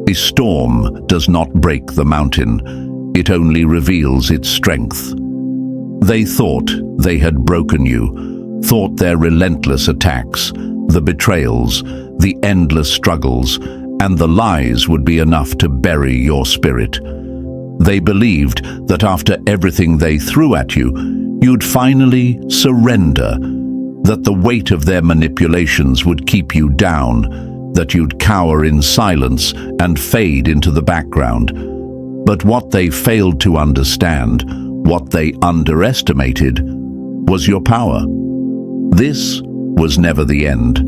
A storm does not break the mountain, it only reveals its strength. They thought they had broken you, thought their relentless attacks, the betrayals, the endless struggles, and the lies would be enough to bury your spirit. They believed that after everything they threw at you, you'd finally surrender, that the weight of their manipulations would keep you down, that you'd cower in silence and fade into the background. But what they failed to understand, what they underestimated, was your power. This was never the end.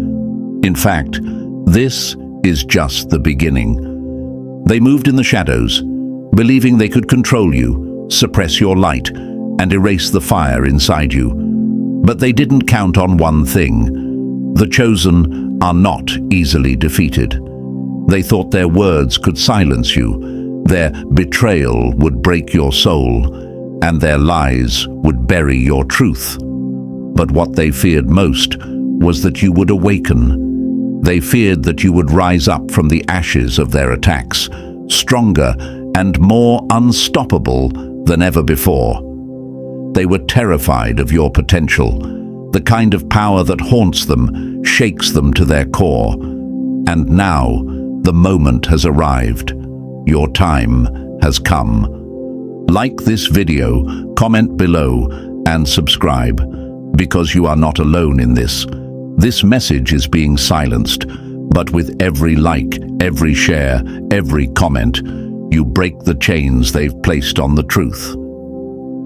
In fact, this is just the beginning. They moved in the shadows, believing they could control you, suppress your light, and erase the fire inside you. But they didn't count on one thing. The chosen are not easily defeated. They thought their words could silence you, their betrayal would break your soul, and their lies would bury your truth. But what they feared most was that you would awaken. They feared that you would rise up from the ashes of their attacks, stronger and more unstoppable than ever before. They were terrified of your potential, the kind of power that haunts them, shakes them to their core. And now, the moment has arrived. Your time has come. Like this video, comment below, and subscribe, because you are not alone in this. This message is being silenced, but with every like, every share, every comment, you break the chains they've placed on the truth.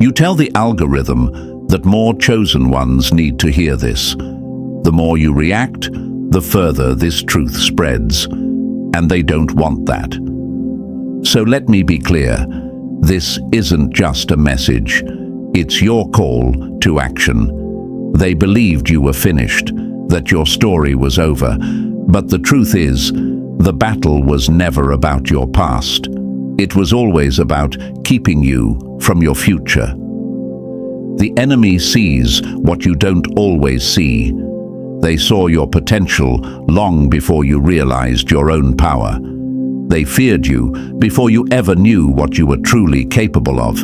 You tell the algorithm that more chosen ones need to hear this. The more you react, the further this truth spreads, and they don't want that. So let me be clear, this isn't just a message, it's your call to action. They believed you were finished, that your story was over, but the truth is, the battle was never about your past. It was always about keeping you from your future. The enemy sees what you don't always see. They saw your potential long before you realized your own power. They feared you before you ever knew what you were truly capable of.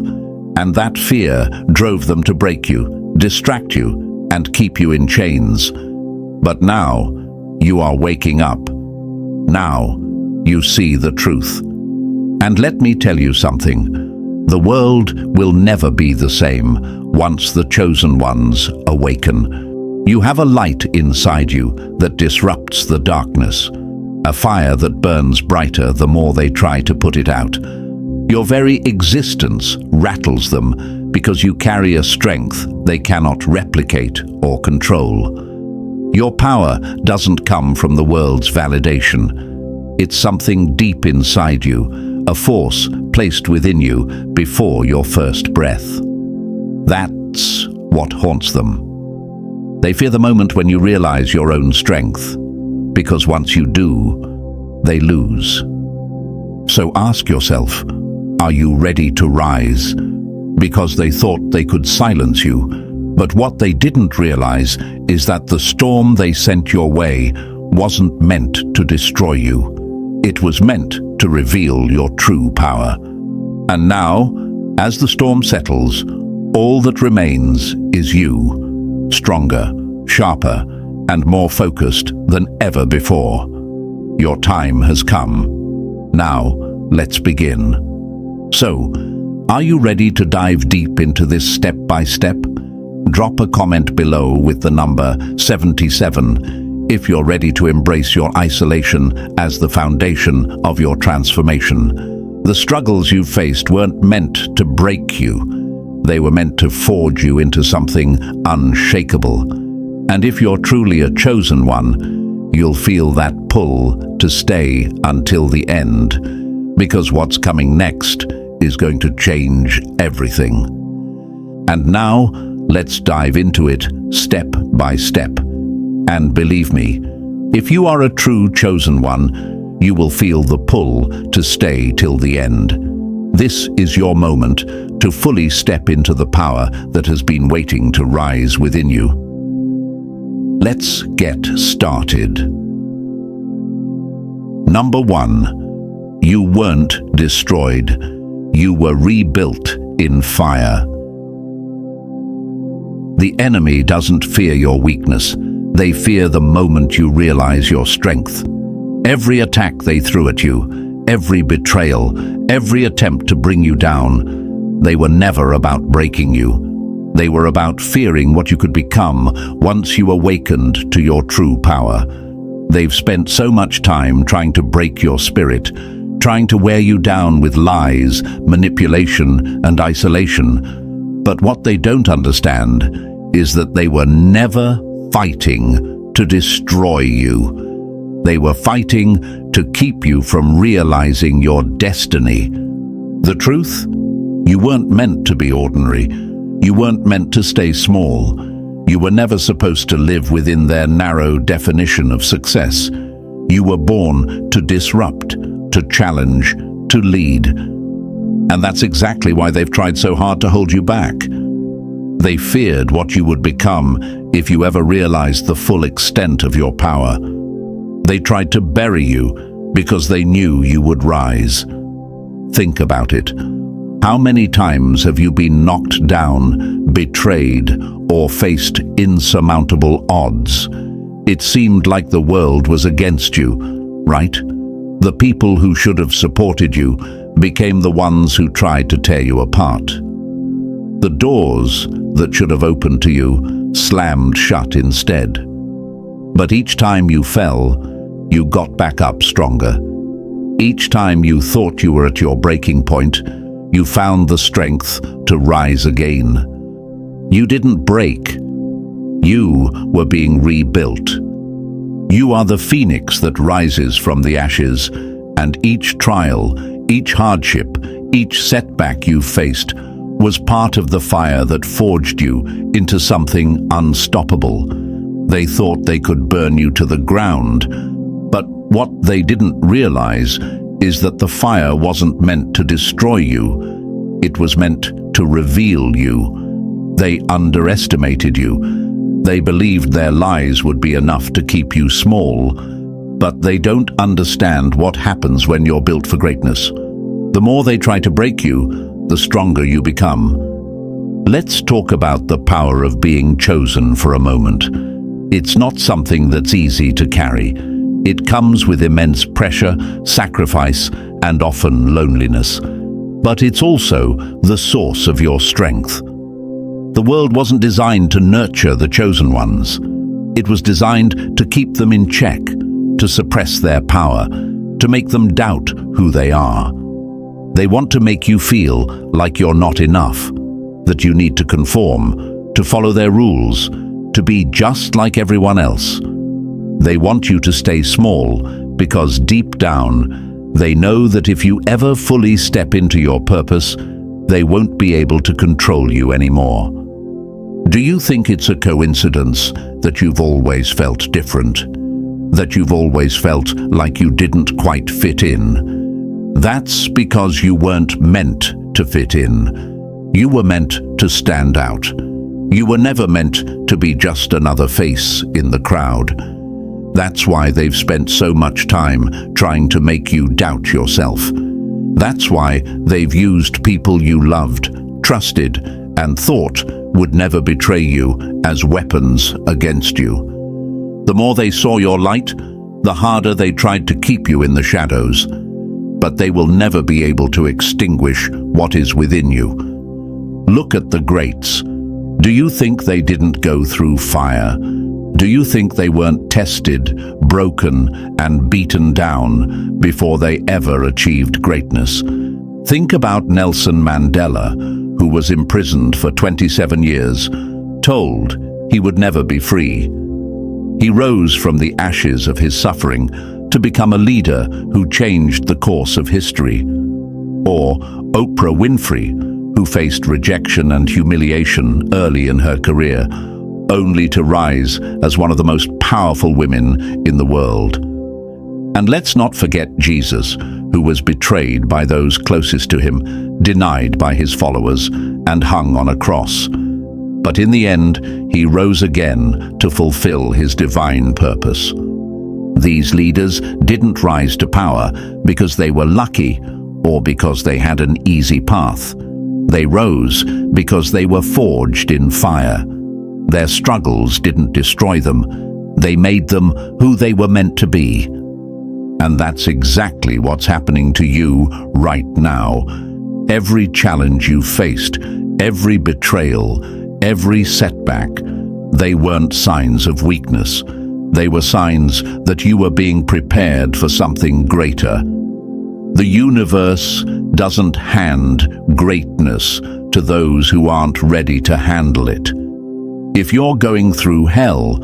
And that fear drove them to break you, distract you, and keep you in chains. But now, you are waking up. Now, you see the truth. And let me tell you something. The world will never be the same once the chosen ones awaken. You have a light inside you that disrupts the darkness, a fire that burns brighter the more they try to put it out. Your very existence rattles them because you carry a strength they cannot replicate or control. Your power doesn't come from the world's validation. It's something deep inside you, a force placed within you before your first breath. That's what haunts them. They fear the moment when you realize your own strength, because once you do, they lose. So ask yourself, are you ready to rise? Because they thought they could silence you, but what they didn't realize is that the storm they sent your way wasn't meant to destroy you. It was meant to reveal your true power. And now, as the storm settles, all that remains is you, stronger, sharper, and more focused than ever before. Your time has come. Now, let's begin. So, are you ready to dive deep into this step-by-step? Drop a comment below with the number 77 if you're ready to embrace your isolation as the foundation of your transformation. The struggles you faced weren't meant to break you. They were meant to forge you into something unshakable. And if you're truly a chosen one, you'll feel that pull to stay until the end, because what's coming next is going to change everything. And now, let's dive into it step by step. And believe me, if you are a true chosen one, you will feel the pull to stay till the end. This is your moment to fully step into the power that has been waiting to rise within you. Let's get started. Number 1. You weren't destroyed. You were rebuilt in fire. The enemy doesn't fear your weakness. They fear the moment you realize your strength. Every attack they threw at you, every betrayal, every attempt to bring you down, they were never about breaking you. They were about fearing what you could become once you awakened to your true power. They've spent so much time trying to break your spirit, trying to wear you down with lies, manipulation, and isolation. But what they don't understand is that they were never fighting to destroy you. They were fighting to keep you from realizing your destiny. The truth? You weren't meant to be ordinary. You weren't meant to stay small. You were never supposed to live within their narrow definition of success. You were born to disrupt, to challenge, to lead. And that's exactly why they've tried so hard to hold you back. They feared what you would become if you ever realized the full extent of your power. They tried to bury you because they knew you would rise. Think about it. How many times have you been knocked down, betrayed, or faced insurmountable odds? It seemed like the world was against you, right? The people who should have supported you became the ones who tried to tear you apart. The doors that should have opened to you slammed shut instead. But each time you fell, you got back up stronger. Each time you thought you were at your breaking point, you found the strength to rise again. You didn't break. You were being rebuilt. You are the phoenix that rises from the ashes, and each trial, each hardship, each setback you faced was part of the fire that forged you into something unstoppable. They thought they could burn you to the ground, but what they didn't realize is that the fire wasn't meant to destroy you. It was meant to reveal you. They underestimated you. They believed their lies would be enough to keep you small, but they don't understand what happens when you're built for greatness. The more they try to break you, the stronger you become. Let's talk about the power of being chosen for a moment. It's not something that's easy to carry. It comes with immense pressure, sacrifice, and often loneliness. But it's also the source of your strength. The world wasn't designed to nurture the chosen ones. It was designed to keep them in check, to suppress their power, to make them doubt who they are. They want to make you feel like you're not enough, that you need to conform, to follow their rules, to be just like everyone else. They want you to stay small because deep down, they know that if you ever fully step into your purpose, they won't be able to control you anymore. Do you think it's a coincidence that you've always felt different? That you've always felt like you didn't quite fit in? That's because you weren't meant to fit in. You were meant to stand out. You were never meant to be just another face in the crowd. That's why they've spent so much time trying to make you doubt yourself. That's why they've used people you loved, trusted, and thought would never betray you as weapons against you. The more they saw your light, the harder they tried to keep you in the shadows. But they will never be able to extinguish what is within you. Look at the greats. Do you think they didn't go through fire? Do you think they weren't tested, broken, and beaten down before they ever achieved greatness? Think about Nelson Mandela, who was imprisoned for 27 years, told he would never be free. He rose from the ashes of his suffering to become a leader who changed the course of history. Or Oprah Winfrey, who faced rejection and humiliation early in her career, only to rise as one of the most powerful women in the world. And let's not forget Jesus, who was betrayed by those closest to him, denied by his followers, and hung on a cross. But in the end, he rose again to fulfill his divine purpose. These leaders didn't rise to power because they were lucky or because they had an easy path. They rose because they were forged in fire. Their struggles didn't destroy them. They made them who they were meant to be. And that's exactly what's happening to you right now. Every challenge you faced, every betrayal, every setback, they weren't signs of weakness. They were signs that you were being prepared for something greater. The universe doesn't hand greatness to those who aren't ready to handle it. If you're going through hell,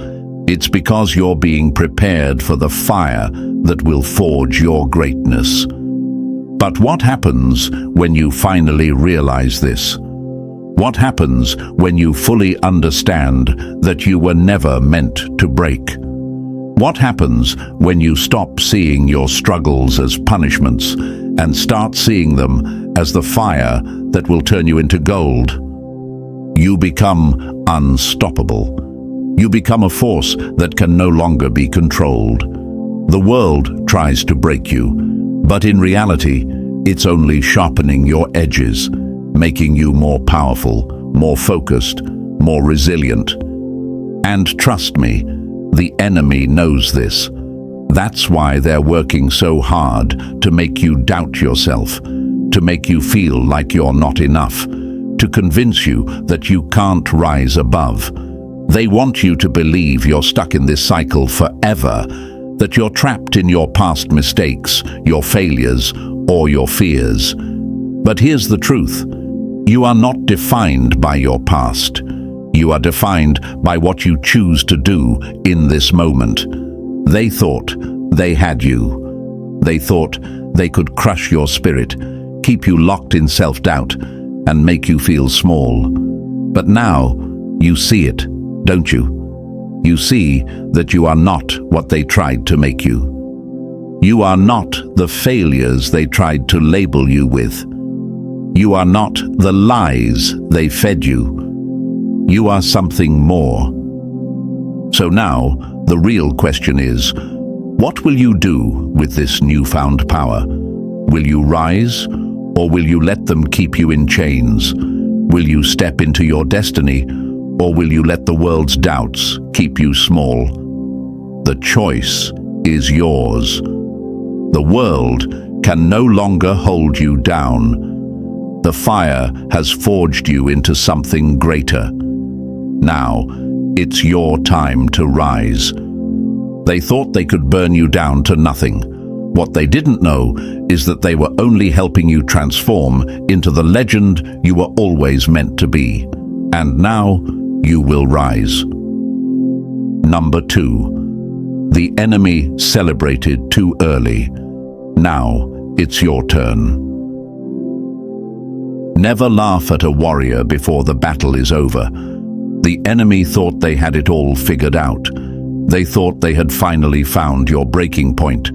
it's because you're being prepared for the fire that will forge your greatness. But what happens when you finally realize this? What happens when you fully understand that you were never meant to break? What happens when you stop seeing your struggles as punishments and start seeing them as the fire that will turn you into gold? You become unstoppable. You become a force that can no longer be controlled. The world tries to break you, but in reality, it's only sharpening your edges, making you more powerful, more focused, more resilient. And trust me, the enemy knows this. That's why they're working so hard to make you doubt yourself, to make you feel like you're not enough, to convince you that you can't rise above. They want you to believe you're stuck in this cycle forever, that you're trapped in your past mistakes, your failures, or your fears. But here's the truth. You are not defined by your past. You are defined by what you choose to do in this moment. They thought they had you. They thought they could crush your spirit, keep you locked in self-doubt, and make you feel small. But now you see it, don't you? You see that you are not what they tried to make you. You are not the failures they tried to label you with. You are not the lies they fed you. You are something more. So now, the real question is, what will you do with this newfound power? Will you rise, or will you let them keep you in chains? Will you step into your destiny, or will you let the world's doubts keep you small? The choice is yours. The world can no longer hold you down. The fire has forged you into something greater. Now, it's your time to rise. They thought they could burn you down to nothing. What they didn't know is that they were only helping you transform into the legend you were always meant to be. And now, you will rise. Number 2. The enemy celebrated too early. Now, it's your turn. Never laugh at a warrior before the battle is over. The enemy thought they had it all figured out. They thought they had finally found your breaking point,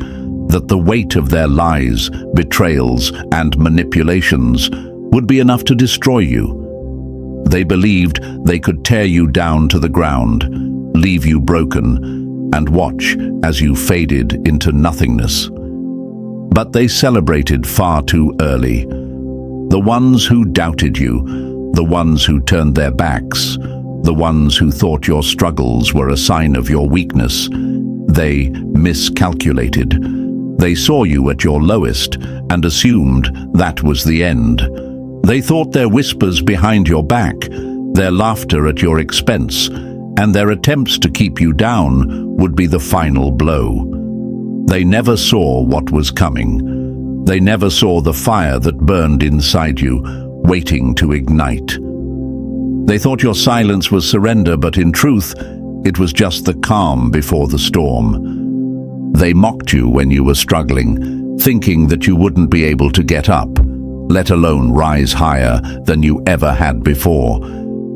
that the weight of their lies, betrayals, and manipulations would be enough to destroy you. They believed they could tear you down to the ground, leave you broken, and watch as you faded into nothingness. But they celebrated far too early. The ones who doubted you, the ones who turned their backs, the ones who thought your struggles were a sign of your weakness, they miscalculated. They saw you at your lowest and assumed that was the end. They thought their whispers behind your back, their laughter at your expense, and their attempts to keep you down would be the final blow. They never saw what was coming. They never saw the fire that burned inside you, waiting to ignite. They thought your silence was surrender, but in truth, it was just the calm before the storm. They mocked you when you were struggling, thinking that you wouldn't be able to get up, let alone rise higher than you ever had before.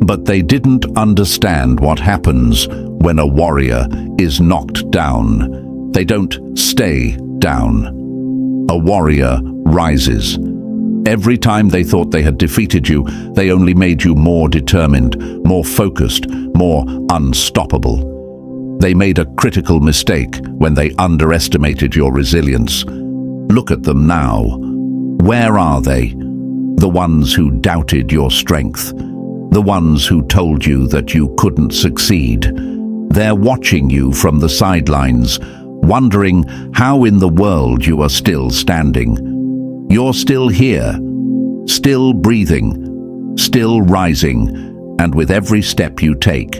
But they didn't understand what happens when a warrior is knocked down. They don't stay down. A warrior rises. Every time they thought they had defeated you, they only made you more determined, more focused, more unstoppable. They made a critical mistake when they underestimated your resilience. Look at them now. Where are they? The ones who doubted your strength. The ones who told you that you couldn't succeed. They're watching you from the sidelines, wondering how in the world you are still standing. You're still here, still breathing, still rising, and with every step you take,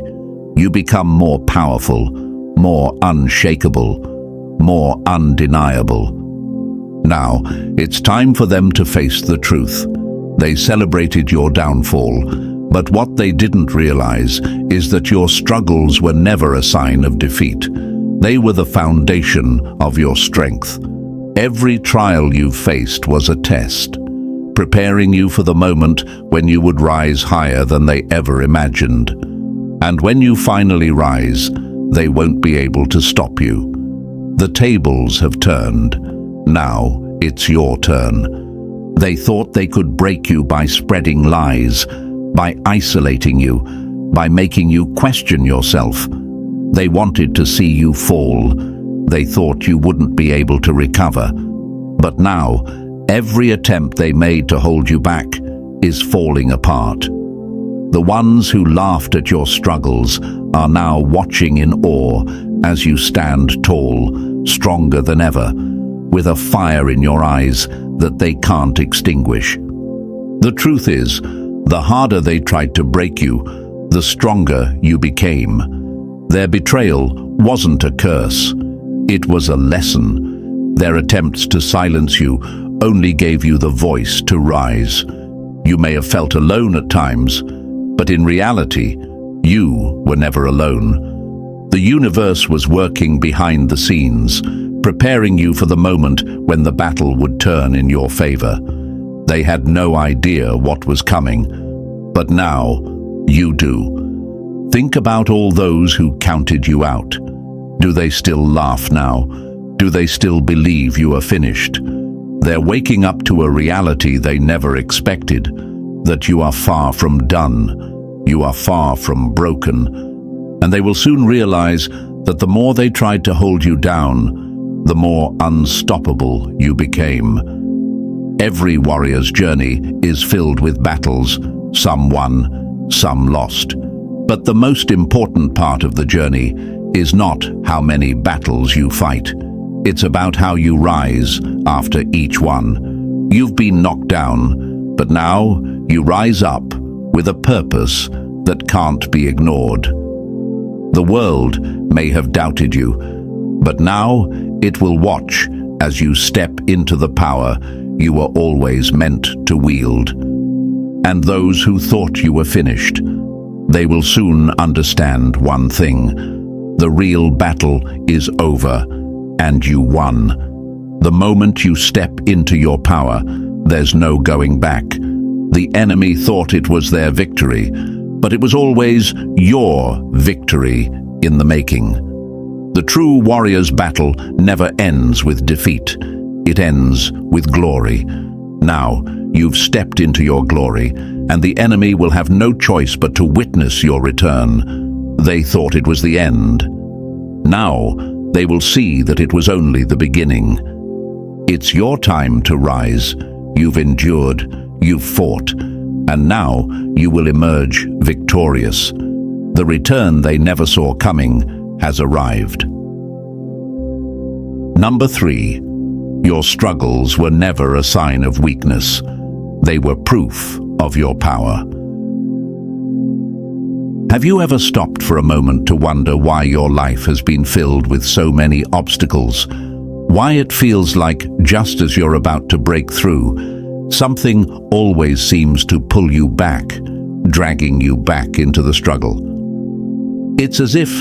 you become more powerful, more unshakable, more undeniable. Now, it's time for them to face the truth. They celebrated your downfall, but what they didn't realize is that your struggles were never a sign of defeat. They were the foundation of your strength. Every trial you faced was a test, preparing you for the moment when you would rise higher than they ever imagined. And when you finally rise, they won't be able to stop you. The tables have turned. Now it's your turn. They thought they could break you by spreading lies, by isolating you, by making you question yourself. They wanted to see you fall. They thought you wouldn't be able to recover. But now, every attempt they made to hold you back is falling apart. The ones who laughed at your struggles are now watching in awe as you stand tall, stronger than ever, with a fire in your eyes that they can't extinguish. The truth is, the harder they tried to break you, the stronger you became. Their betrayal wasn't a curse. It was a lesson. Their attempts to silence you only gave you the voice to rise. You may have felt alone at times, but in reality, you were never alone. The universe was working behind the scenes, preparing you for the moment when the battle would turn in your favor. They had no idea what was coming, but now you do. Think about all those who counted you out. Do they still laugh now? Do they still believe you are finished? They're waking up to a reality they never expected, that you are far from done, you are far from broken, and they will soon realize that the more they tried to hold you down, the more unstoppable you became. Every warrior's journey is filled with battles, some won, some lost. But the most important part of the journey is not how many battles you fight. It's about how you rise after each one. You've been knocked down, but now you rise up with a purpose that can't be ignored. The world may have doubted you, but now it will watch as you step into the power you were always meant to wield. And those who thought you were finished, they will soon understand one thing. The real battle is over, and you won. The moment you step into your power, there's no going back. The enemy thought it was their victory, but it was always your victory in the making. The true warrior's battle never ends with defeat. It ends with glory. Now, you've stepped into your glory, and the enemy will have no choice but to witness your return. They thought it was the end. Now, they will see that it was only the beginning. It's your time to rise. You've endured, you've fought, and now you will emerge victorious. The return they never saw coming has arrived. Number 3. Your struggles were never a sign of weakness. They were proof of your power. Have you ever stopped for a moment to wonder why your life has been filled with so many obstacles? Why it feels like just as you're about to break through, something always seems to pull you back, dragging you back into the struggle. It's as if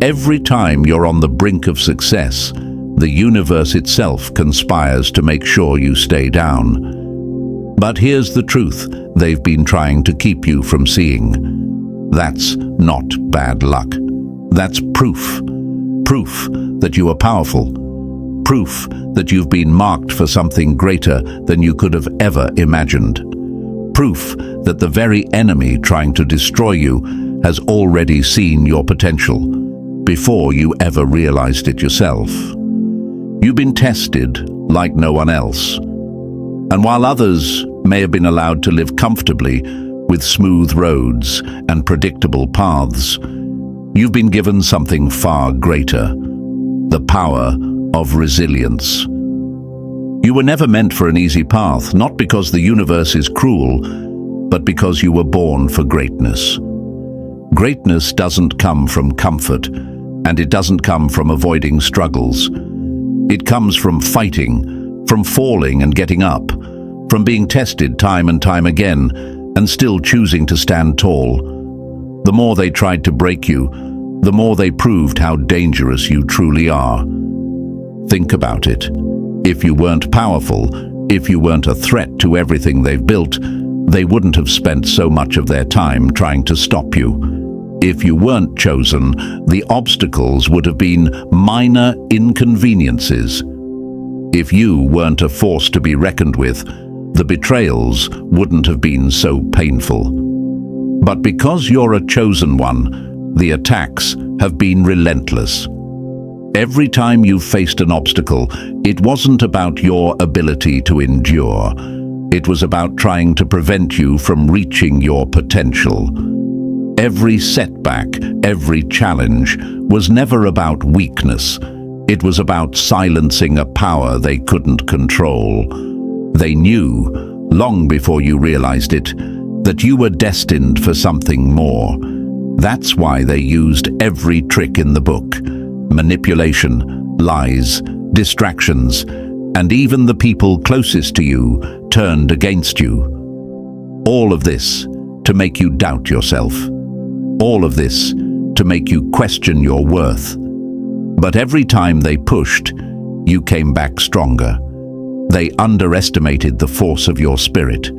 every time you're on the brink of success, the universe itself conspires to make sure you stay down. But here's the truth they've been trying to keep you from seeing. That's not bad luck. That's proof. Proof that you are powerful. Proof that you've been marked for something greater than you could have ever imagined. Proof that the very enemy trying to destroy you has already seen your potential. before you ever realized it yourself. You've been tested like no one else. And while others may have been allowed to live comfortably with smooth roads and predictable paths, you've been given something far greater: the power of resilience. You were never meant for an easy path, not because the universe is cruel, but because you were born for greatness. Greatness doesn't come from comfort, and it doesn't come from avoiding struggles. It comes from fighting, from falling and getting up, from being tested time and time again, and still choosing to stand tall. The more they tried to break you, the more they proved how dangerous you truly are. Think about it. If you weren't powerful, if you weren't a threat to everything they've built, they wouldn't have spent so much of their time trying to stop you. If you weren't chosen, the obstacles would have been minor inconveniences. If you weren't a force to be reckoned with, the betrayals wouldn't have been so painful. But because you're a chosen one, the attacks have been relentless. Every time you've faced an obstacle, it wasn't about your ability to endure. It was about trying to prevent you from reaching your potential. Every setback, every challenge was never about weakness. It was about silencing a power they couldn't control. They knew, long before you realized it, that you were destined for something more. That's why they used every trick in the book: manipulation, lies, distractions, and even the people closest to you turned against you. All of this to make you doubt yourself. All of this to make you question your worth. But every time they pushed, you came back stronger. They underestimated the force of your spirit.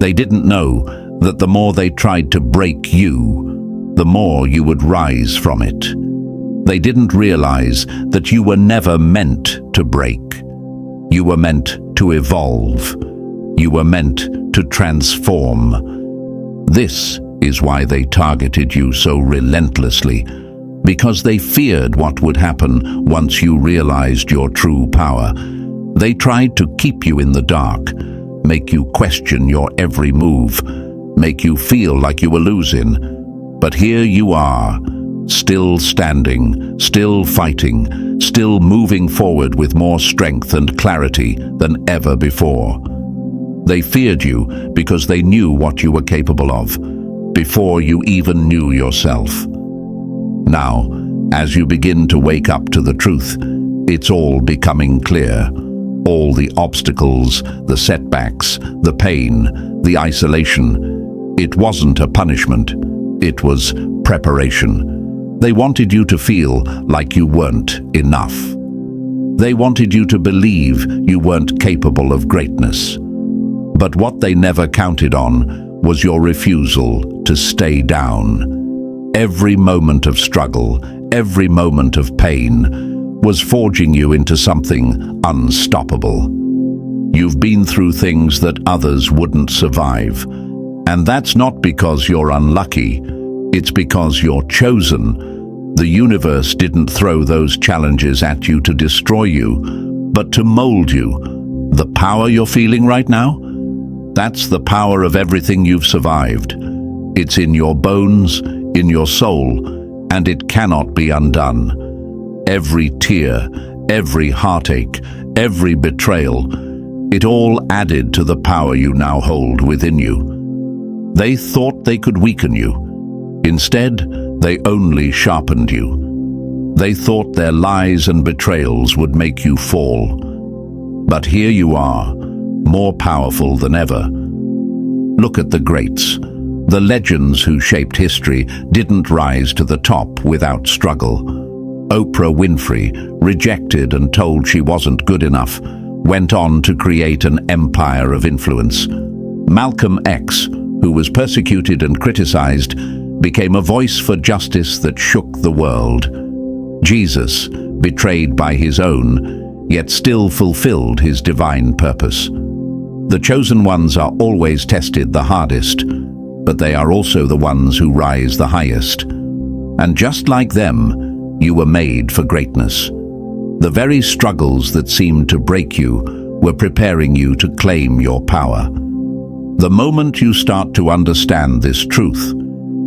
They didn't know that the more they tried to break you, the more you would rise from it. They didn't realize that you were never meant to break. You were meant to evolve. You were meant to transform. This is why they targeted you so relentlessly, because they feared what would happen once you realized your true power. They tried to keep you in the dark, make you question your every move, make you feel like you were losing. But here you are, still standing, still fighting, still moving forward with more strength and clarity than ever before. They feared you because they knew what you were capable of, before you even knew yourself. Now, as you begin to wake up to the truth, it's all becoming clear. All the obstacles, the setbacks, the pain, the isolation. It wasn't a punishment. It was preparation. They wanted you to feel like you weren't enough. They wanted you to believe you weren't capable of greatness. But what they never counted on was your refusal to stay down. Every moment of struggle, every moment of pain, was forging you into something unstoppable. You've been through things that others wouldn't survive. And that's not because you're unlucky, it's because you're chosen. The universe didn't throw those challenges at you to destroy you, but to mold you. The power you're feeling right now? That's the power of everything you've survived. It's in your bones, in your soul, and it cannot be undone. Every tear, every heartache, every betrayal, it all added to the power you now hold within you. They thought they could weaken you. Instead, they only sharpened you. They thought their lies and betrayals would make you fall. But here you are, more powerful than ever. Look at the greats. The legends who shaped history didn't rise to the top without struggle. Oprah Winfrey, rejected and told she wasn't good enough, went on to create an empire of influence. Malcolm X, who was persecuted and criticized, became a voice for justice that shook the world. Jesus, betrayed by his own, yet still fulfilled his divine purpose. The chosen ones are always tested the hardest, but they are also the ones who rise the highest. And just like them, You were made for greatness. The very struggles that seemed to break you were preparing you to claim your power. The moment you start to understand this truth,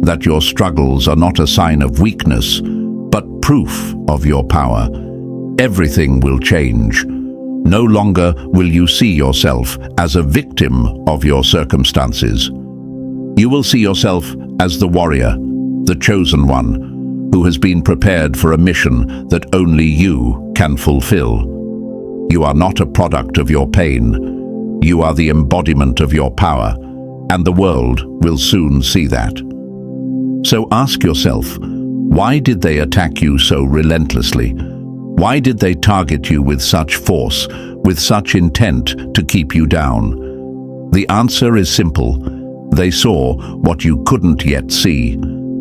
that your struggles are not a sign of weakness, but proof of your power, everything will change. No longer will you see yourself as a victim of your circumstances. You will see yourself as the warrior, the chosen one, who has been prepared for a mission that only you can fulfill. You are not a product of your pain. You are the embodiment of your power, and the world will soon see that. So ask yourself, why did they attack you so relentlessly? Why did they target you with such force, with such intent to keep you down? The answer is simple. They saw what you couldn't yet see.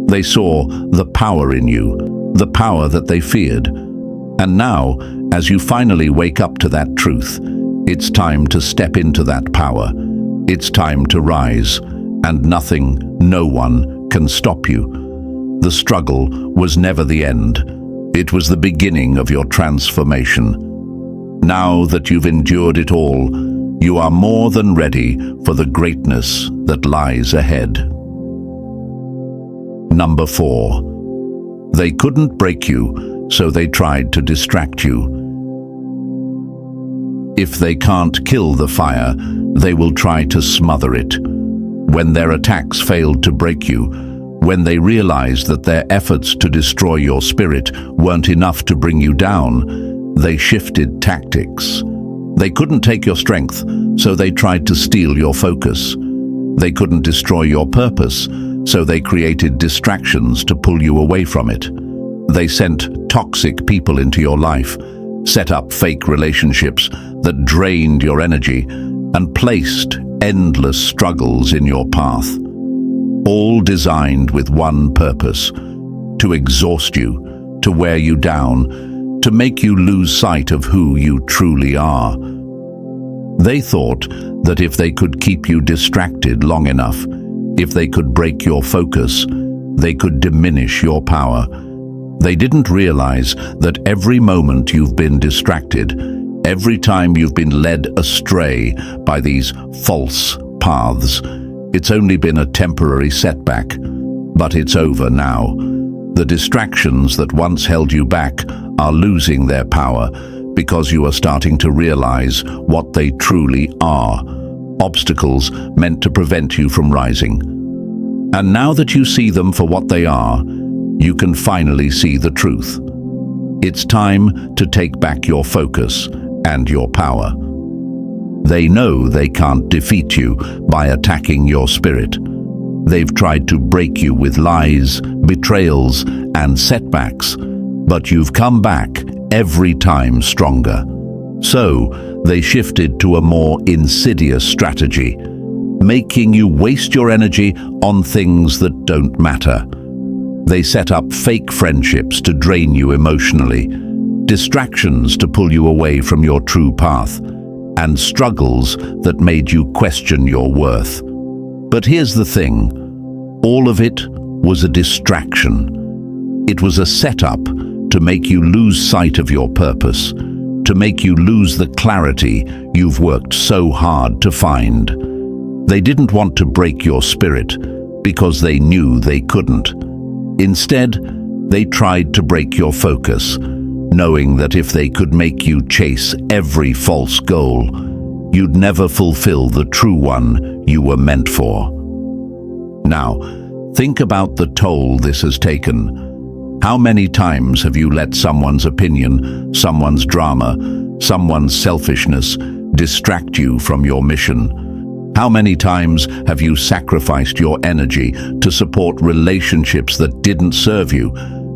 They saw the power in you, the power that they feared. And now, as you finally wake up to that truth, it's time to step into that power. It's time to rise, and nothing, no one can stop you. The struggle was never the end. It was the beginning of your transformation. Now that you've endured it all, you are more than ready for the greatness that lies ahead. Number 4. They couldn't break you, so they tried to distract you. If they can't kill the fire, they will try to smother it. When their attacks failed to break you, when they realized that their efforts to destroy your spirit weren't enough to bring you down, they shifted tactics. They couldn't take your strength, so they tried to steal your focus. They couldn't destroy your purpose, so they created distractions to pull you away from it. They sent toxic people into your life, set up fake relationships that drained your energy, and placed endless struggles in your path. All designed with one purpose: to exhaust you, to wear you down, to make you lose sight of who you truly are. They thought that if they could keep you distracted long enough, if they could break your focus, they could diminish your power. They didn't realize that every moment you've been distracted, every time you've been led astray by these false paths, it's only been a temporary setback, but it's over now. The distractions that once held you back are losing their power because you are starting to realize what they truly are: obstacles meant to prevent you from rising. And now that you see them for what they are, you can finally see the truth. It's time to take back your focus and your power. They know they can't defeat you by attacking your spirit. They've tried to break you with lies, betrayals, and setbacks, but you've come back every time stronger. So they shifted to a more insidious strategy, making you waste your energy on things that don't matter. They set up fake friendships to drain you emotionally, distractions to pull you away from your true path, and struggles that made you question your worth. But here's the thing: all of it was a distraction. It was a setup to make you lose sight of your purpose, to make you lose the clarity you've worked so hard to find. They didn't want to break your spirit because they knew they couldn't. Instead, they tried to break your focus, knowing that if they could make you chase every false goal, you'd never fulfill the true one you were meant for. Now, think about the toll this has taken. How many times have you let someone's opinion, someone's drama, someone's selfishness distract you from your mission? How many times have you sacrificed your energy to support relationships that didn't serve you,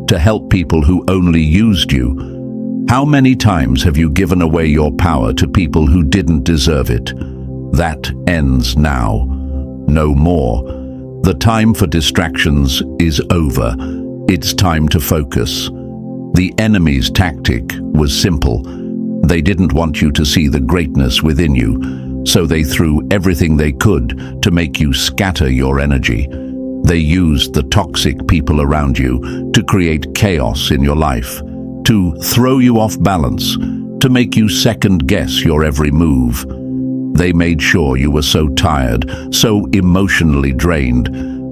to help people who only used you? How many times have you given away your power to people who didn't deserve it? That ends now. No more. The time for distractions is over. It's time to focus. The enemy's tactic was simple. They didn't want you to see the greatness within you, so they threw everything they could to make you scatter your energy. They used the toxic people around you to create chaos in your life, to throw you off balance, to make you second-guess your every move. They made sure you were so tired, so emotionally drained,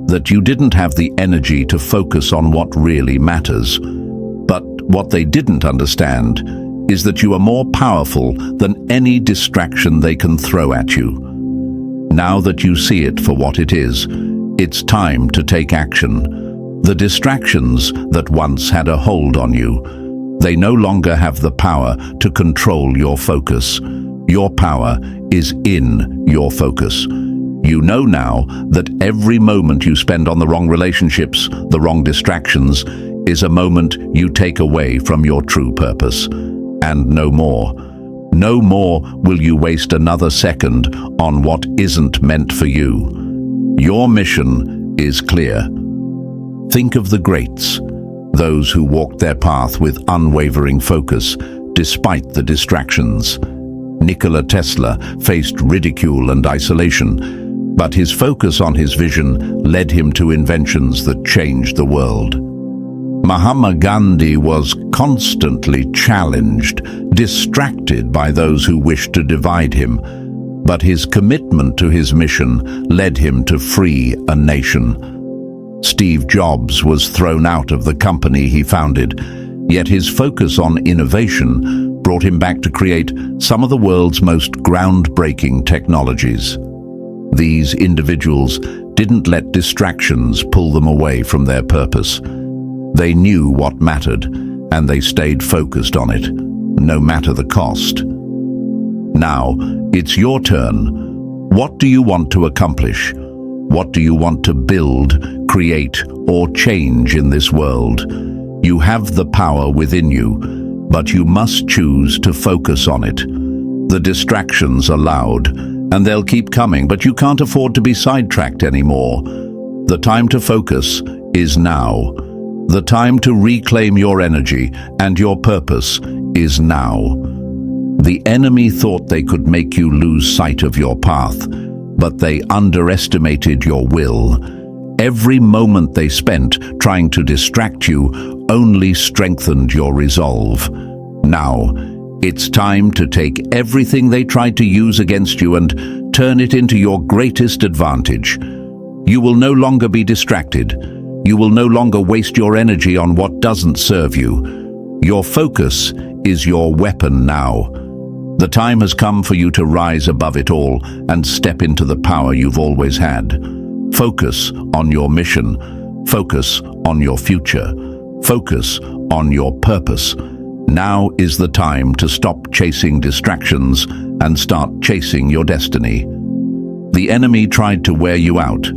that you didn't have the energy to focus on what really matters. But what they didn't understand is that you are more powerful than any distraction they can throw at you. Now that you see it for what it is, it's time to take action. The distractions that once had a hold on you, they no longer have the power to control your focus. Your power is in your focus. You know now that every moment you spend on the wrong relationships, the wrong distractions, is a moment you take away from your true purpose. And no more. No more will you waste another second on what isn't meant for you. Your mission is clear. Think of the greats, those who walked their path with unwavering focus despite the distractions. Nikola Tesla faced ridicule and isolation, but his focus on his vision led him to inventions that changed the world. Mahatma Gandhi was constantly challenged, distracted by those who wished to divide him, but his commitment to his mission led him to free a nation. Steve Jobs was thrown out of the company he founded, yet his focus on innovation brought him back to create some of the world's most groundbreaking technologies. These individuals didn't let distractions pull them away from their purpose. They knew what mattered, and they stayed focused on it, no matter the cost. Now, it's your turn. What do you want to accomplish? What do you want to build, create, or change in this world? You have the power within you, but you must choose to focus on it. The distractions are loud, and they'll keep coming, but you can't afford to be sidetracked anymore. The time to focus is now. The time to reclaim your energy and your purpose is now. The enemy thought they could make you lose sight of your path, but they underestimated your will. Every moment they spent trying to distract you only strengthened your resolve. Now, it's time to take everything they tried to use against you and turn it into your greatest advantage. You will no longer be distracted. You will no longer waste your energy on what doesn't serve you. Your focus is your weapon now. The time has come for you to rise above it all and step into the power you've always had. Focus on your mission. Focus on your future. Focus on your purpose. Now is the time to stop chasing distractions and start chasing your destiny. The enemy tried to wear you out,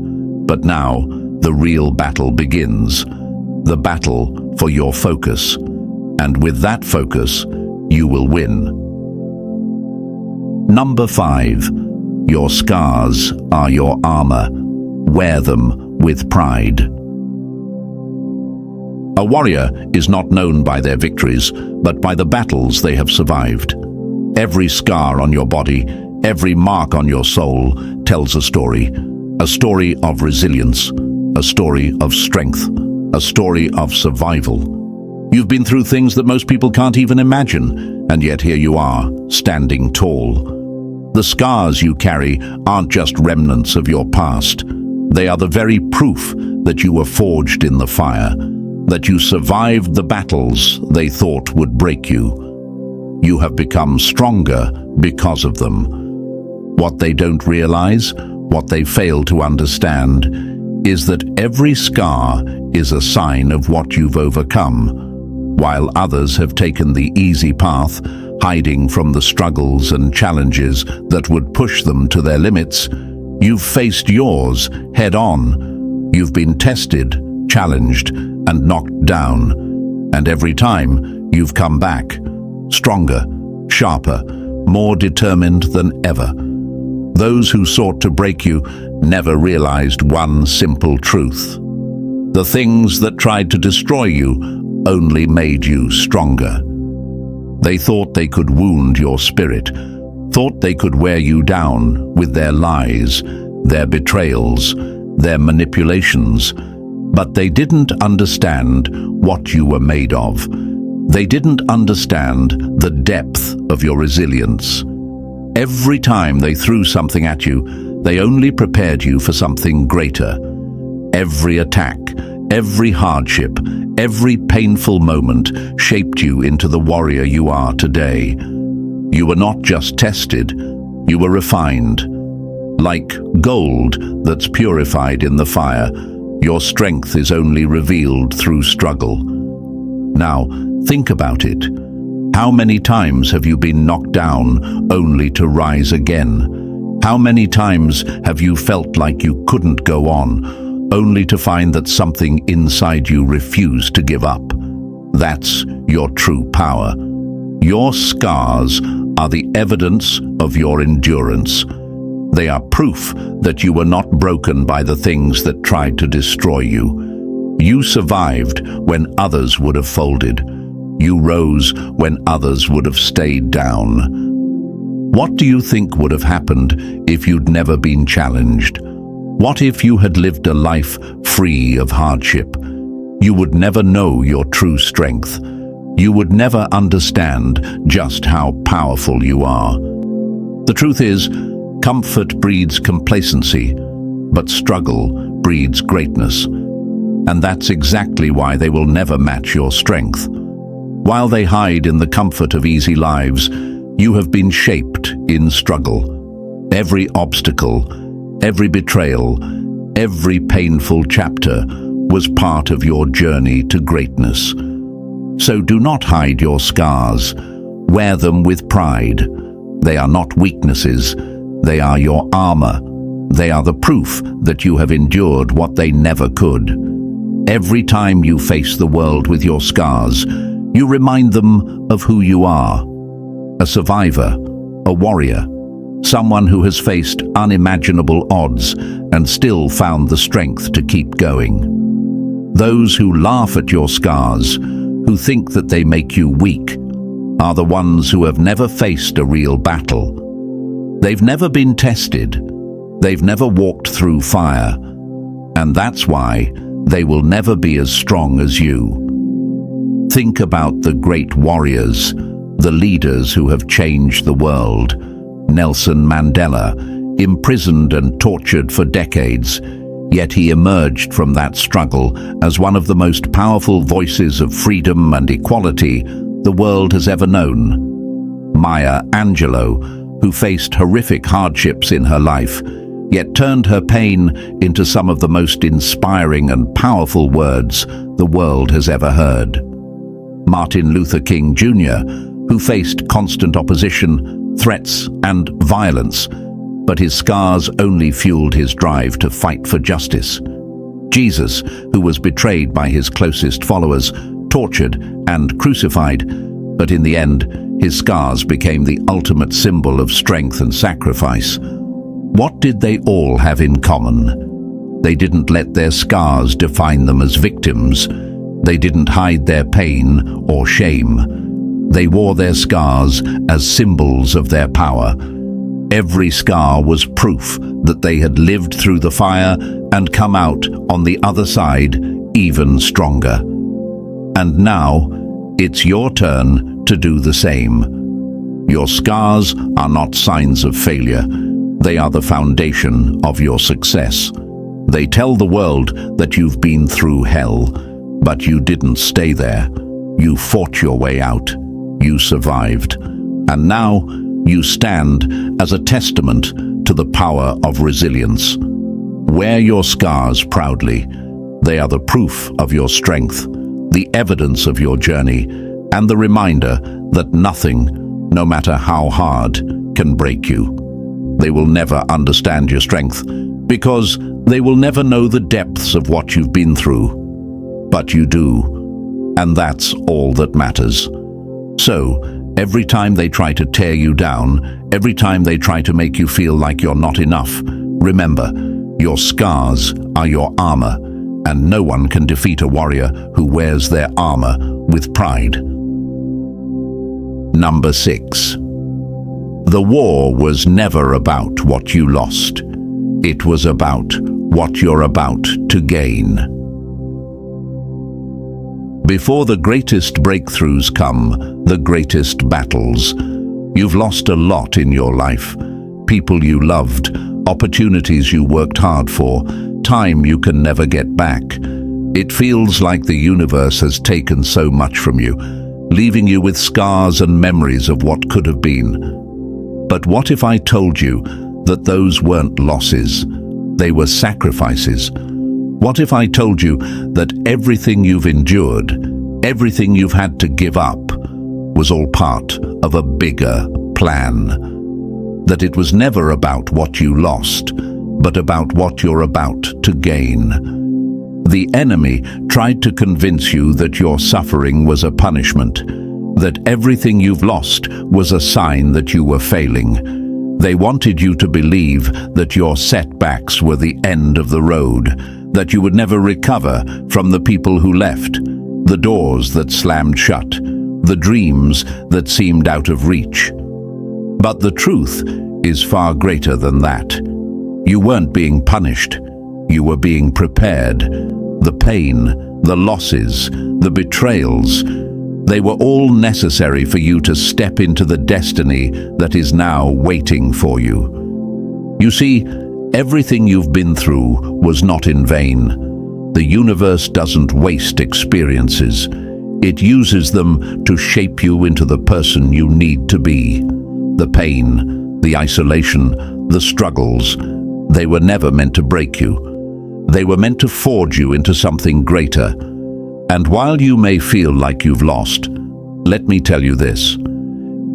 but now the real battle begins. The battle for your focus. And with that focus, you will win. Number 5. Your scars are your armor. Wear them with pride. A warrior is not known by their victories, but by the battles they have survived. Every scar on your body, every mark on your soul tells a story of resilience, a story of strength, a story of survival. You've been through things that most people can't even imagine, and yet here you are, standing tall. The scars you carry aren't just remnants of your past. They are the very proof that you were forged in the fire, that you survived the battles they thought would break you. You have become stronger because of them. What they don't realize, what they fail to understand, is that every scar is a sign of what you've overcome. While others have taken the easy path, hiding from the struggles and challenges that would push them to their limits, you've faced yours head-on. You've been tested, challenged, and knocked down. And every time, you've come back, stronger, sharper, more determined than ever. Those who sought to break you never realized one simple truth. The things that tried to destroy you only made you stronger. They thought they could wound your spirit, thought they could wear you down with their lies, their betrayals, their manipulations, but they didn't understand what you were made of. They didn't understand the depth of your resilience. Every time they threw something at you, they only prepared you for something greater. Every attack, every hardship, every painful moment shaped you into the warrior you are today. You were not just tested, you were refined. Like gold that's purified in the fire, your strength is only revealed through struggle. Now, think about it. How many times have you been knocked down only to rise again? How many times have you felt like you couldn't go on, only to find that something inside you refused to give up? That's your true power. Your scars are the evidence of your endurance. They are proof that you were not broken by the things that tried to destroy you. You survived when others would have folded. You rose when others would have stayed down. What do you think would have happened if you'd never been challenged? What if you had lived a life free of hardship? You would never know your true strength. You would never understand just how powerful you are. The truth is, comfort breeds complacency, but struggle breeds greatness. And that's exactly why they will never match your strength. While they hide in the comfort of easy lives, you have been shaped in struggle. Every obstacle, every betrayal, every painful chapter was part of your journey to greatness. So do not hide your scars. Wear them with pride. They are not weaknesses. They are your armor. They are the proof that you have endured what they never could. Every time you face the world with your scars, you remind them of who you are. A survivor, a warrior, someone who has faced unimaginable odds and still found the strength to keep going. Those who laugh at your scars, who think that they make you weak, are the ones who have never faced a real battle. They've never been tested. They've never walked through fire. And that's why they will never be as strong as you. Think about the great warriors, the leaders who have changed the world. Nelson Mandela, imprisoned and tortured for decades, yet he emerged from that struggle as one of the most powerful voices of freedom and equality the world has ever known. Maya Angelou, who faced horrific hardships in her life, yet turned her pain into some of the most inspiring and powerful words the world has ever heard. Martin Luther King Jr., who faced constant opposition, threats, and violence, but his scars only fueled his drive to fight for justice. Jesus, who was betrayed by his closest followers, tortured and crucified, but in the end, his scars became the ultimate symbol of strength and sacrifice. What did they all have in common? They didn't let their scars define them as victims. They didn't hide their pain or shame. They wore their scars as symbols of their power. Every scar was proof that they had lived through the fire and come out on the other side even stronger. And now, it's your turn to do the same. Your scars are not signs of failure. They are the foundation of your success. They tell the world that you've been through hell, but you didn't stay there. You fought your way out. You survived. And now, you stand as a testament to the power of resilience. Wear your scars proudly. They are the proof of your strength, the evidence of your journey, and the reminder that nothing, no matter how hard, can break you. They will never understand your strength because they will never know the depths of what you've been through. But you do, and that's all that matters. So, every time they try to tear you down, every time they try to make you feel like you're not enough, remember, your scars are your armor, and no one can defeat a warrior who wears their armor with pride. Number 6. The war was never about what you lost. It was about what you're about to gain. Before the greatest breakthroughs come, the greatest battles. You've lost a lot in your life. People you loved, opportunities you worked hard for, time you can never get back. It feels like the universe has taken so much from you, leaving you with scars and memories of what could have been. But what if I told you that those weren't losses? They were sacrifices. What if I told you that everything you've endured, everything you've had to give up, was all part of a bigger plan? That it was never about what you lost, but about what you're about to gain. The enemy tried to convince you that your suffering was a punishment, that everything you've lost was a sign that you were failing. They wanted you to believe that your setbacks were the end of the road, that you would never recover from the people who left, the doors that slammed shut, the dreams that seemed out of reach. But the truth is far greater than that. You weren't being punished. You were being prepared. The pain, the losses, the betrayals, they were all necessary for you to step into the destiny that is now waiting for you. You see, everything you've been through was not in vain. The universe doesn't waste experiences. It uses them to shape you into the person you need to be. The pain, the isolation, the struggles, they were never meant to break you. They were meant to forge you into something greater. And while you may feel like you've lost, let me tell you this: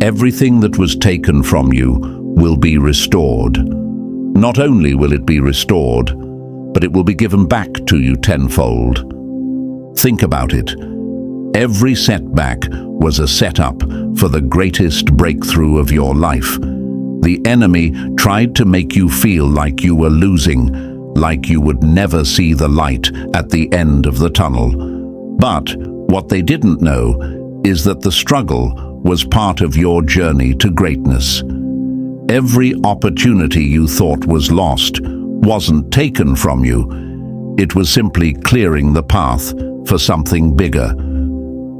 everything that was taken from you will be restored. Not only will it be restored, but it will be given back to you tenfold. Think about it. Every setback was a setup for the greatest breakthrough of your life. The enemy tried to make you feel like you were losing, like you would never see the light at the end of the tunnel. But what they didn't know is that the struggle was part of your journey to greatness. Every opportunity you thought was lost wasn't taken from you. It was simply clearing the path for something bigger.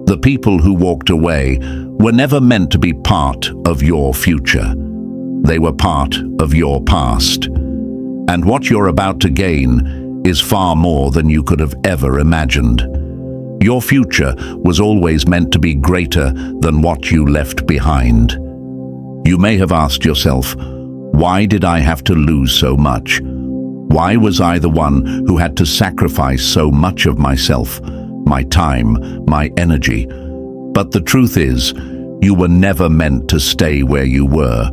The people who walked away were never meant to be part of your future. They were part of your past. And what you're about to gain is far more than you could have ever imagined. Your future was always meant to be greater than what you left behind. You may have asked yourself, why did I have to lose so much? Why was I the one who had to sacrifice so much of myself, my time, my energy? But the truth is, you were never meant to stay where you were.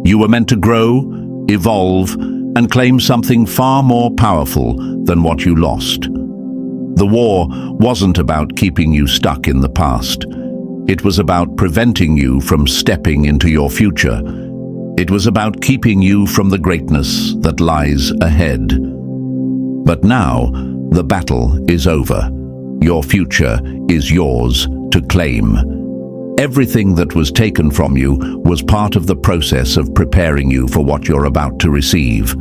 You were meant to grow, evolve, and claim something far more powerful than what you lost. The war wasn't about keeping you stuck in the past. It was about preventing you from stepping into your future. It was about keeping you from the greatness that lies ahead. But now, the battle is over. Your future is yours to claim. Everything that was taken from you was part of the process of preparing you for what you're about to receive.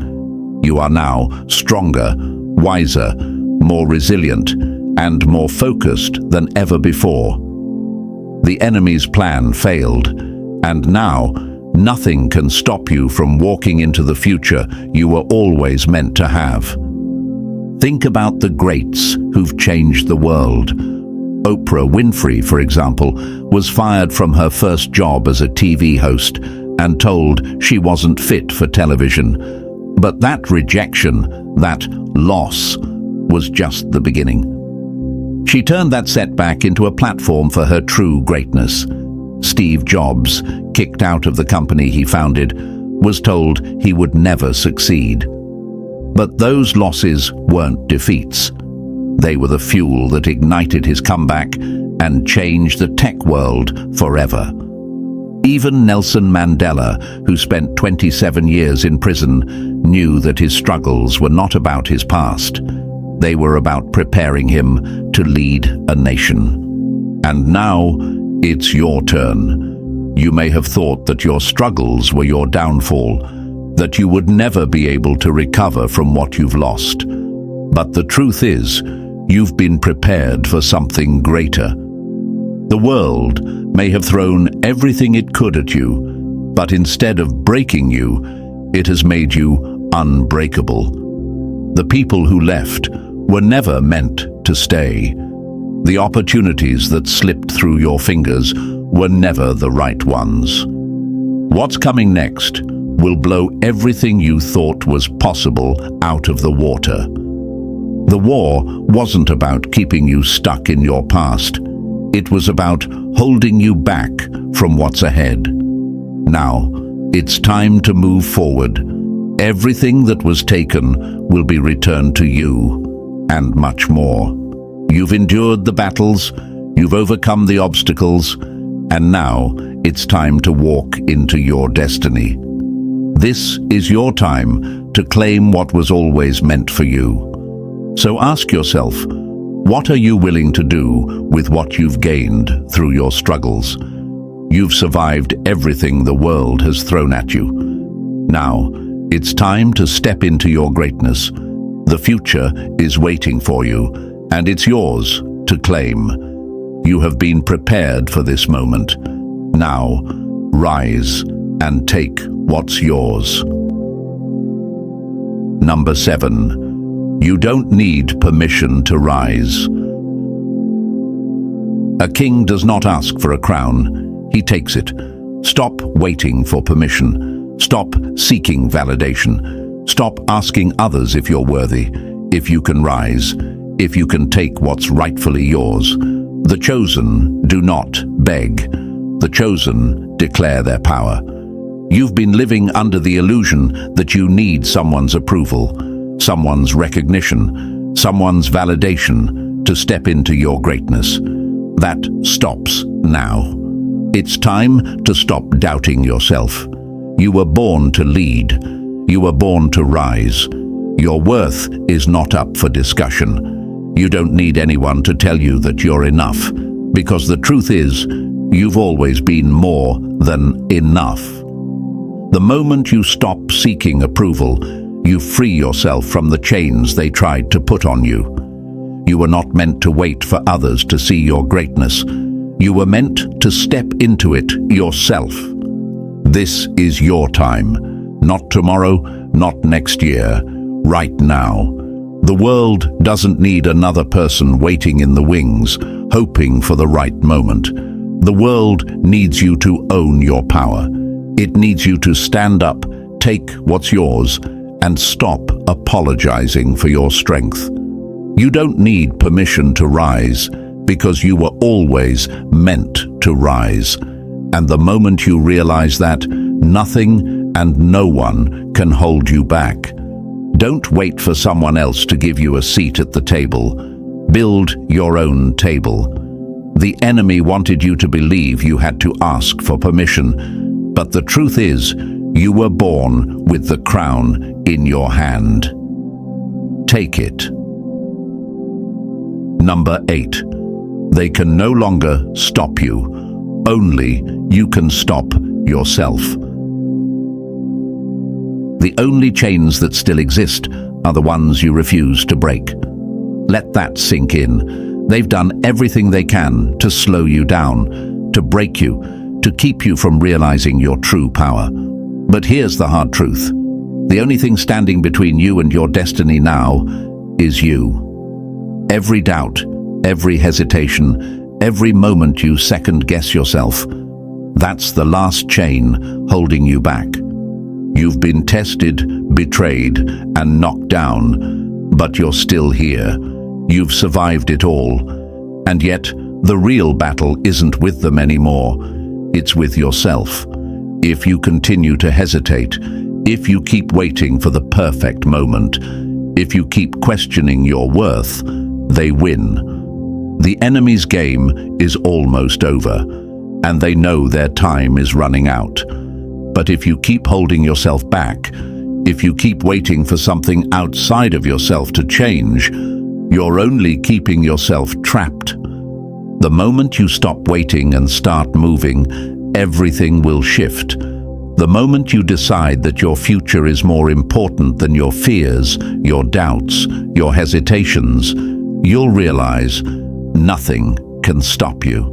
You are now stronger, wiser, more resilient, and more focused than ever before. The enemy's plan failed, and now nothing can stop you from walking into the future you were always meant to have. Think about the greats who've changed the world. Oprah Winfrey, for example, was fired from her first job as a TV host and told she wasn't fit for television. But that rejection, that loss, was just the beginning. She turned that setback into a platform for her true greatness. Steve Jobs, kicked out of the company he founded, was told he would never succeed. But those losses weren't defeats. They were the fuel that ignited his comeback and changed the tech world forever. Even Nelson Mandela, who spent 27 years in prison, knew that his struggles were not about his past. They were about preparing him to lead a nation. And now, it's your turn. You may have thought that your struggles were your downfall, that you would never be able to recover from what you've lost. But the truth is, you've been prepared for something greater. The world may have thrown everything it could at you, but instead of breaking you, it has made you unbreakable. The people who left were never meant to stay. The opportunities that slipped through your fingers were never the right ones. What's coming next will blow everything you thought was possible out of the water. The war wasn't about keeping you stuck in your past. It was about holding you back from what's ahead. Now, it's time to move forward. Everything that was taken will be returned to you, and much more. You've endured the battles, you've overcome the obstacles, and now it's time to walk into your destiny. This is your time to claim what was always meant for you. So ask yourself, what are you willing to do with what you've gained through your struggles? You've survived everything the world has thrown at you. Now, it's time to step into your greatness. The future is waiting for you, and it's yours to claim. You have been prepared for this moment. Now, rise and take what's yours. Number 7. You don't need permission to rise. A king does not ask for a crown, he takes it. Stop waiting for permission. Stop seeking validation. Stop asking others if you're worthy, if you can rise, if you can take what's rightfully yours. The chosen do not beg. The chosen declare their power. You've been living under the illusion that you need someone's approval, someone's recognition, someone's validation to step into your greatness. That stops now. It's time to stop doubting yourself. You were born to lead. You were born to rise. Your worth is not up for discussion. You don't need anyone to tell you that you're enough, because the truth is, you've always been more than enough. The moment you stop seeking approval, you free yourself from the chains they tried to put on you. You were not meant to wait for others to see your greatness. You were meant to step into it yourself. This is your time. Not tomorrow, not next year. Right now. The world doesn't need another person waiting in the wings, hoping for the right moment. The world needs you to own your power. It needs you to stand up, take what's yours, and stop apologizing for your strength. You don't need permission to rise, because you were always meant to rise. And the moment you realize that, nothing and no one can hold you back. Don't wait for someone else to give you a seat at the table. Build your own table. The enemy wanted you to believe you had to ask for permission, but the truth is, you were born with the crown in your hand. Take it. Number 8. They can no longer stop you. Only you can stop yourself. The only chains that still exist are the ones you refuse to break. Let that sink in. They've done everything they can to slow you down, to break you, to keep you from realizing your true power. But here's the hard truth. The only thing standing between you and your destiny now is you. Every doubt, every hesitation, every moment you second-guess yourself, that's the last chain holding you back. You've been tested, betrayed, and knocked down, but you're still here. You've survived it all. And yet, the real battle isn't with them anymore. It's with yourself. If you continue to hesitate, if you keep waiting for the perfect moment, if you keep questioning your worth, they win. The enemy's game is almost over, and they know their time is running out. But if you keep holding yourself back, if you keep waiting for something outside of yourself to change, you're only keeping yourself trapped. The moment you stop waiting and start moving, everything will shift. The moment you decide that your future is more important than your fears, your doubts, your hesitations, you'll realize nothing can stop you.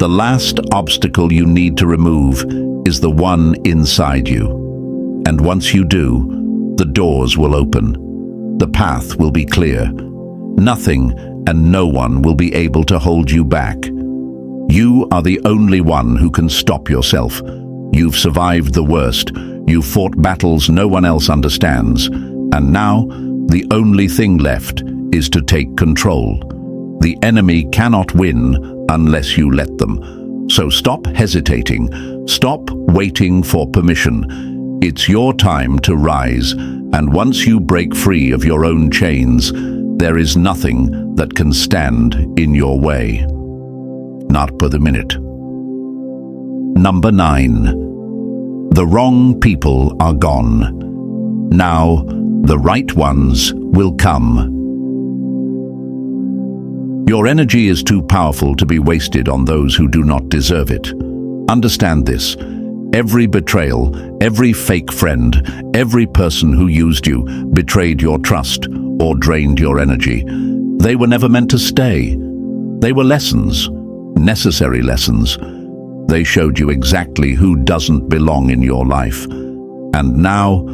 The last obstacle you need to remove is the one inside you. And once you do, the doors will open. The path will be clear. Nothing and no one will be able to hold you back. You are the only one who can stop yourself. You've survived the worst. You've fought battles no one else understands. And now, the only thing left is to take control. The enemy cannot win unless you let them. So stop hesitating. Stop waiting for permission. It's your time to rise, and once you break free of your own chains, there is nothing that can stand in your way. Not for the minute. Number 9. The wrong people are gone. Now, the right ones will come. Your energy is too powerful to be wasted on those who do not deserve it. Understand this. Every betrayal, every fake friend, every person who used you, betrayed your trust, or drained your energy. They were never meant to stay. They were lessons, necessary lessons. They showed you exactly who doesn't belong in your life. And now,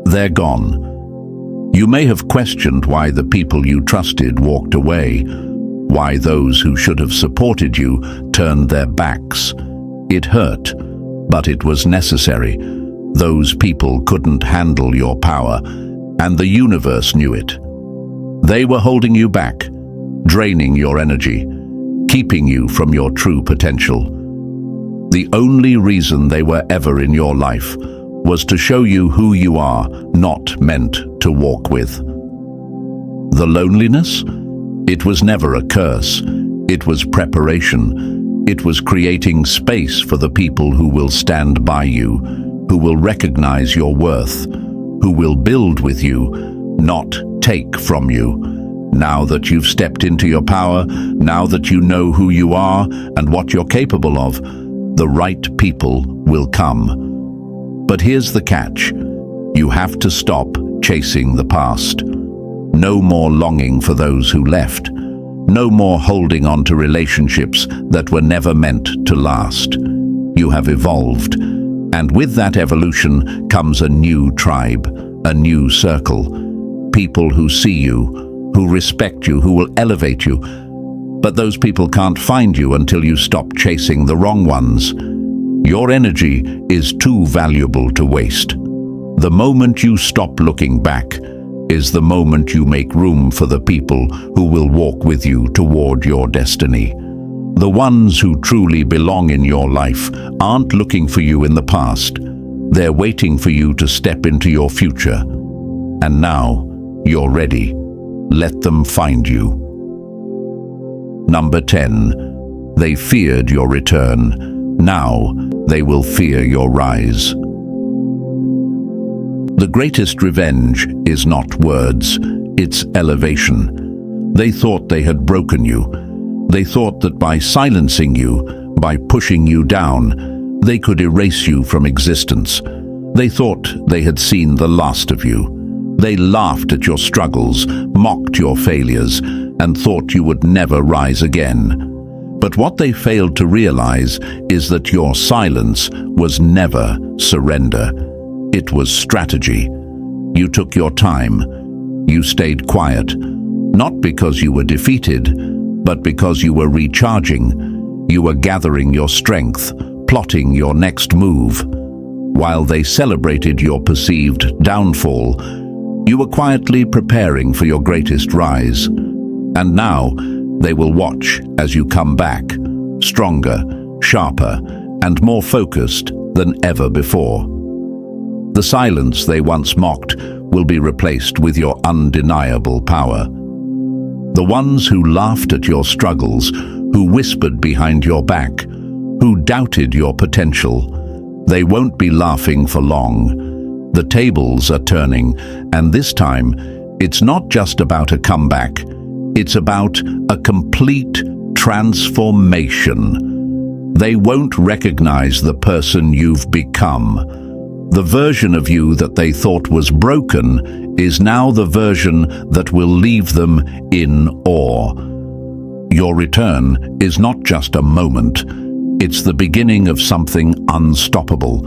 they're gone. You may have questioned why the people you trusted walked away, why those who should have supported you turned their backs. It hurt, but it was necessary. Those people couldn't handle your power, and the universe knew it. They were holding you back, draining your energy, keeping you from your true potential. The only reason they were ever in your life was to show you who you are not meant to walk with. The loneliness? It was never a curse. It was preparation. It was creating space for the people who will stand by you, who will recognize your worth, who will build with you, not take from you. Now that you've stepped into your power, now that you know who you are and what you're capable of, the right people will come. But here's the catch. You have to stop chasing the past. No more longing for those who left. No more holding on to relationships that were never meant to last. You have evolved, and with that evolution comes a new tribe, a new circle. People who see you, who respect you, who will elevate you. But those people can't find you until you stop chasing the wrong ones. Your energy is too valuable to waste. The moment you stop looking back is the moment you make room for the people who will walk with you toward your destiny. The ones who truly belong in your life aren't looking for you in the past. They're waiting for you to step into your future. And now, you're ready. Let them find you. Number 10. They feared your return. Now, they will fear your rise. The greatest revenge is not words, it's elevation. They thought they had broken you. They thought that by silencing you, by pushing you down, they could erase you from existence. They thought they had seen the last of you. They laughed at your struggles, mocked your failures, and thought you would never rise again. But what they failed to realize is that your silence was never surrender. It was strategy. You took your time. You stayed quiet, not because you were defeated, but because you were recharging. You were gathering your strength, plotting your next move. While they celebrated your perceived downfall, you were quietly preparing for your greatest rise. And now, they will watch as you come back, stronger, sharper, and more focused than ever before. The silence they once mocked will be replaced with your undeniable power. The ones who laughed at your struggles, who whispered behind your back, who doubted your potential, they won't be laughing for long. The tables are turning, and this time, it's not just about a comeback. It's about a complete transformation. They won't recognize the person you've become. The version of you that they thought was broken is now the version that will leave them in awe. Your return is not just a moment, it's the beginning of something unstoppable.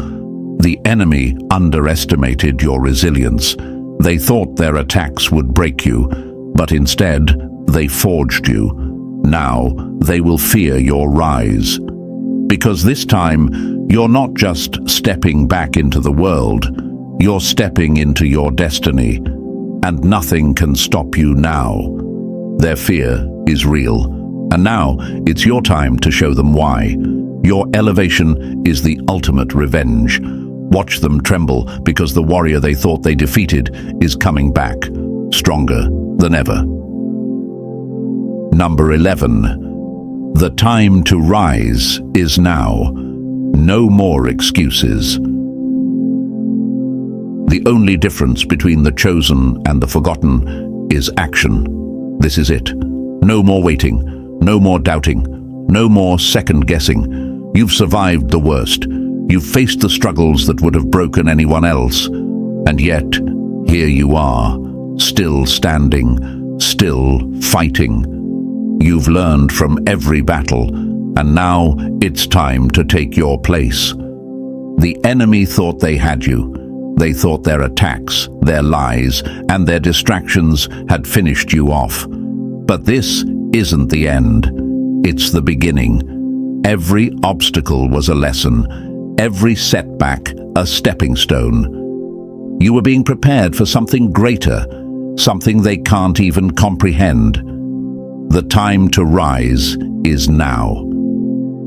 The enemy underestimated your resilience. They thought their attacks would break you, but instead, they forged you. Now, they will fear your rise. Because this time, you're not just stepping back into the world, you're stepping into your destiny, and nothing can stop you now. Their fear is real, and now it's your time to show them why. Your elevation is the ultimate revenge. Watch them tremble because the warrior they thought they defeated is coming back, stronger than ever. Number 11. The time to rise is now. No more excuses. The only difference between the chosen and the forgotten is action. This is it. No more waiting, no more doubting, no more second-guessing. You've survived the worst. You've faced the struggles that would have broken anyone else. And yet, here you are, still standing, still fighting. You've learned from every battle, and now it's time to take your place. The enemy thought they had you. They thought their attacks, their lies, and their distractions had finished you off. But this isn't the end. It's the beginning. Every obstacle was a lesson. Every setback, a stepping stone. You were being prepared for something greater, something they can't even comprehend. The time to rise is now.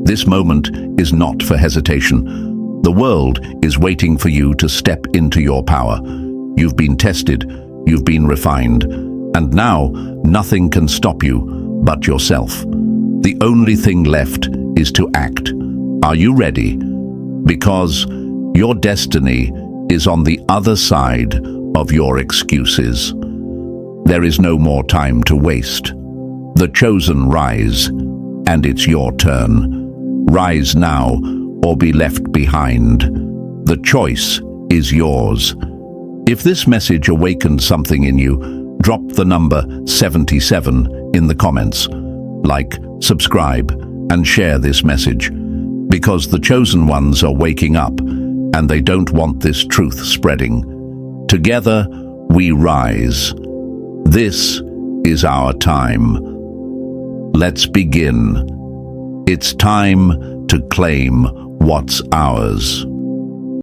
This moment is not for hesitation. The world is waiting for you to step into your power. You've been tested, you've been refined, and now nothing can stop you but yourself. The only thing left is to act. Are you ready? Because your destiny is on the other side of your excuses. There is no more time to waste. The chosen rise, and it's your turn. Rise now or be left behind. The choice is yours. If this message awakened something in you, drop the number 77 in the comments. Like, subscribe, and share this message. Because the chosen ones are waking up, and they don't want this truth spreading. Together, we rise. This is our time. Let's begin. It's time to claim what's ours.